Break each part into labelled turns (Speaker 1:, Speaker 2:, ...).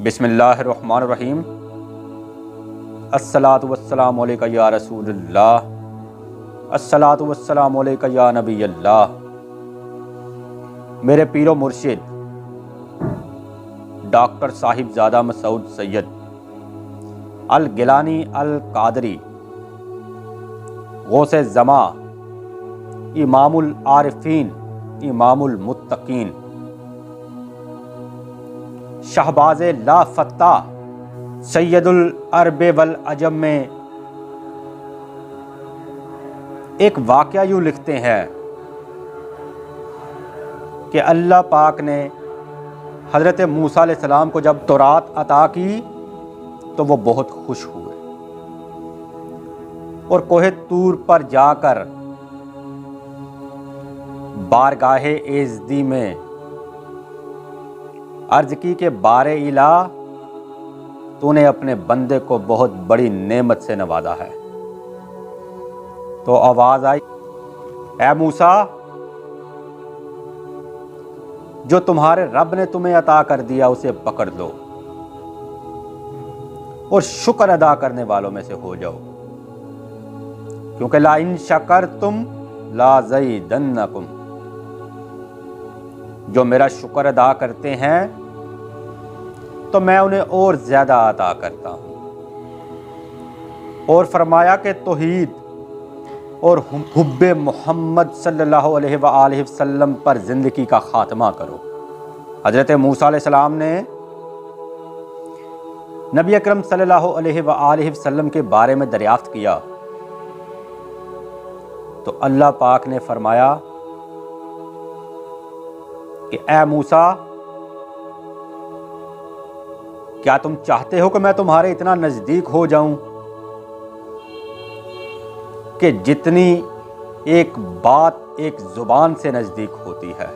Speaker 1: بسم اللہ الرحمن الرحیم۔ الصلاۃ والسلام علیکہ یا رسول اللہ، الصلاۃ والسلام علیکہ یا نبی اللہ۔ میرے پیر و مرشد ڈاکٹر صاحب زادہ مسعود سید الگیلانی القادری غوث زماں، امام العارفین، امام المتقین، شہباز لا فتح، سید العرب والعجم میں ایک واقعہ یوں لکھتے ہیں کہ اللہ پاک نے حضرت موسیٰ علیہ السلام کو جب تورات عطا کی تو وہ بہت خوش ہوئے اور کوہ طور پر جا کر بارگاہ ایزدی میں عرض کی کہ بار الہ، تو نے اپنے بندے کو بہت بڑی نعمت سے نوازا ہے۔ تو آواز آئی، اے موسیٰ، جو تمہارے رب نے تمہیں عطا کر دیا اسے پکڑ لو اور شکر ادا کرنے والوں میں سے ہو جاؤ، کیونکہ لَإِن شَكَرْتُمْ لَأَزِيدَنَّكُمْ، جو میرا شکر ادا کرتے ہیں تو میں انہیں اور زیادہ عطا کرتا ہوں۔ اور فرمایا کہ توحید اور حب محمد صلی اللہ علیہ وآلہ وسلم پر زندگی کا خاتمہ کرو۔ حضرت موسیٰ علیہ السلام نے نبی اکرم صلی اللہ علیہ وآلہ وسلم کے بارے میں دریافت کیا تو اللہ پاک نے فرمایا کہ اے موسیٰ، کیا تم چاہتے ہو کہ میں تمہارے اتنا نزدیک ہو جاؤں کہ جتنی ایک بات ایک زبان سے نزدیک ہوتی ہے،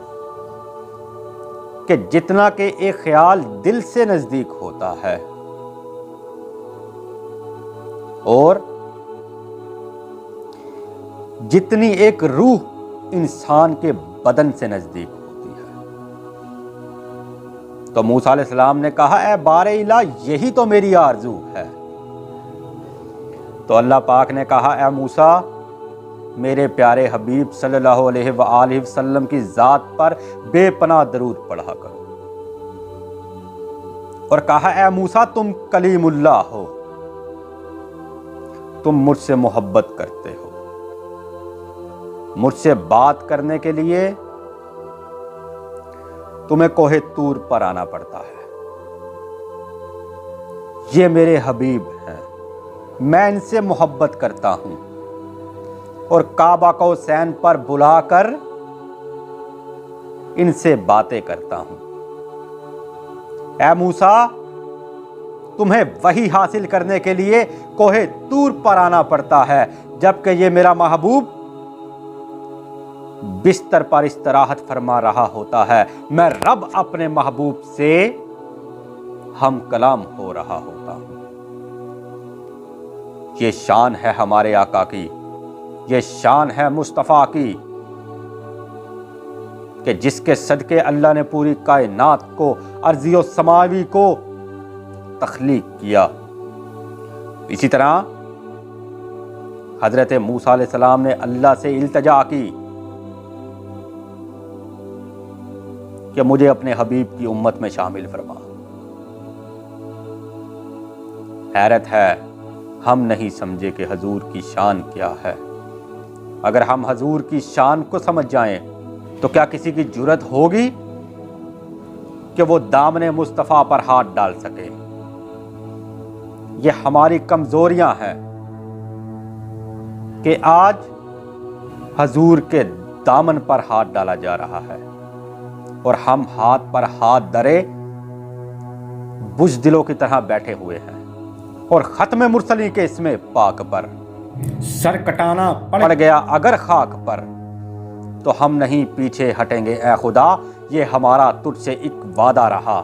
Speaker 1: کہ جتنا کہ ایک خیال دل سے نزدیک ہوتا ہے، اور جتنی ایک روح انسان کے بدن سے نزدیک ہوتی ہے؟ تو موسیٰ علیہ السلام نے کہا، اے بار الہ، یہی تو میری آرزو ہے۔ تو اللہ پاک نے کہا، اے موسیٰ، میرے پیارے حبیب صلی اللہ علیہ وآلہ وسلم کی ذات پر بے پناہ درود پڑھا کرو، اور کہا، اے موسیٰ، تم کلیم اللہ ہو، تم مجھ سے محبت کرتے ہو، مجھ سے بات کرنے کے لیے تمہیں کوہ طور پر آنا پڑتا ہے۔ یہ میرے حبیب ہیں، میں ان سے محبت کرتا ہوں اور کعبہ کو حسین پر بلا کر ان سے باتیں کرتا ہوں۔ اے موسیٰ، تمہیں وحی حاصل کرنے کے لیے کوہ طور پر آنا پڑتا ہے، جبکہ یہ میرا محبوب بستر پر استراحت فرما رہا ہوتا ہے، میں رب اپنے محبوب سے ہم کلام ہو رہا ہوتا ہوں۔ یہ شان ہے ہمارے آقا کی، یہ شان ہے مصطفیٰ کی، کہ جس کے صدقے اللہ نے پوری کائنات کو، ارضی و سماوی کو تخلیق کیا۔ اسی طرح حضرت موسیٰ علیہ السلام نے اللہ سے التجا کی کہ مجھے اپنے حبیب کی امت میں شامل فرما۔ حیرت ہے، ہم نہیں سمجھے کہ حضور کی شان کیا ہے۔ اگر ہم حضور کی شان کو سمجھ جائیں تو کیا کسی کی جرت ہوگی کہ وہ دامن مصطفیٰ پر ہاتھ ڈال سکے؟ یہ ہماری کمزوریاں ہیں کہ آج حضور کے دامن پر ہاتھ ڈالا جا رہا ہے اور ہم ہاتھ پر ہاتھ درے بزدلوں کی طرح بیٹھے ہوئے ہیں، اور ختم مرسلی کے اسم پاک پر سر کٹانا پڑ گیا اگر خاک پر تو ہم نہیں پیچھے ہٹیں گے اے خدا، یہ ہمارا تجھ سے ایک وعدہ رہا۔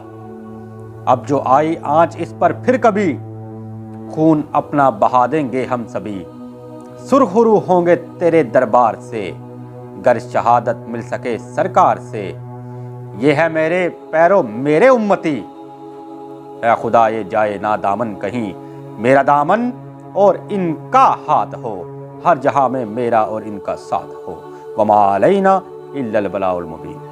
Speaker 1: اب جو آئی آنچ اس پر پھر کبھی، خون اپنا بہا دیں گے ہم سبھی، سرخ رو ہوں گے تیرے دربار سے، گر شہادت مل سکے سرکار سے۔ یہ ہے میرے پیرو، میرے امتی، اے خدا یہ جائے نا دامن کہیں میرا دامن اور ان کا ہاتھ ہو، ہر جہاں میں میرا اور ان کا ساتھ ہو، وما علینا الا البلاء المبین۔